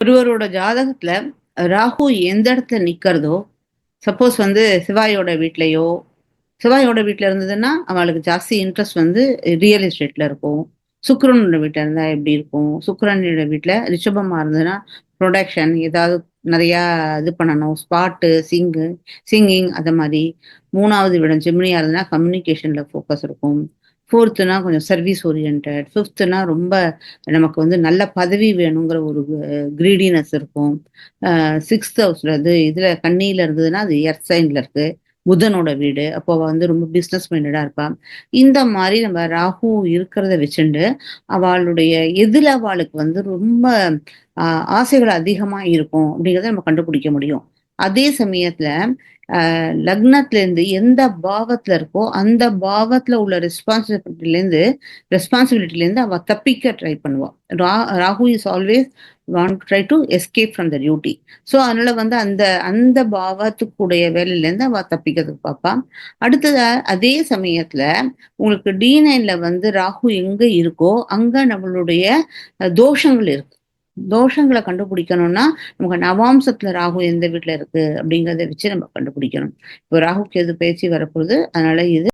ஒருவரோட ஜாதகத்துல ராகு எந்த இடத்துல நிக்கிறதோ, சப்போஸ் வந்து செவ்வாயோட வீட்லயோ, செவ்வாயோட வீட்ல இருந்ததுன்னா, அவளுக்கு ஜாஸ்தி இன்ட்ரெஸ்ட் வந்து ரியல் எஸ்டேட்ல இருக்கும். சுக்கிரனோட வீட்ல இருந்தா எப்படி இருக்கும்? சுக்கிரனோட வீட்ல ரிஷபமா இருந்ததுன்னா, புரொடக்ஷன் ஏதாவது நெறையா இது பண்ணணும். ஸ்பாட்டு, சிங்கிங் அத மாரி. 3வது இடம் ஜெமினியா இருந்ததுன்னா, கம்யூனிகேஷன்ல ஃபோக்கஸ் இருக்கும். 4த்துனா கொஞ்சம் சர்வீஸ் ஓரியன்டட். 5த்துனா ரொம்ப நமக்கு வந்து நல்ல பதவி வேணுங்கிற ஒரு கிரீடினஸ் இருக்கும். 6த் ஹவுஸ்ல இதுல கன்னியில இருந்ததுன்னா, அது எர்த் சைன்ல இருக்கு. புதனோட வீடு. அப்போ அவ வந்து ரொம்ப பிசினஸ் மைண்டடா இருப்பா. இந்த மாரி நம்ம ராகு இருக்கிறத வச்சுண்டு, அவளுடைய எதுல அவளுக்கு வந்து ரொம்ப அ ஆசைகள் அதிகமா இருக்கும் அப்படிங்கிறத நம்ம கண்டுபிடிக்க முடியும். அதே சமயத்துல லக்னத்திலேருந்து எந்த பாவத்துல இருக்கோ, அந்த பாவத்துல உள்ள ரெஸ்பான்சிபிலிட்டிலேருந்து அவ தப்பிக்க ட்ரை பண்ணுவா. ரா Raghu is always want try to escape from the duty. So அதனால வந்து அந்த அந்த பாவத்துக்குடைய வேலையிலேருந்து அவ தப்பிக்கிறதுக்கு பார்ப்பா. அடுத்ததா அதே சமயத்துல உங்களுக்கு டி9ல வந்து ராகு எங்க இருக்கோ, அங்க நம்மளுடைய தோஷங்கள் இருக்கு. தோஷங்கள கண்டுபிடிக்கணும்னா, நமக்கு நவாம்சத்துல ராகு எந்த வீட்ல இருக்கு அப்படிங்கிறத வச்சு நம்ம கண்டுபிடிக்கணும். இப்போ ராகு கேது பயிற்சி வரப்போகுது. அதனால இது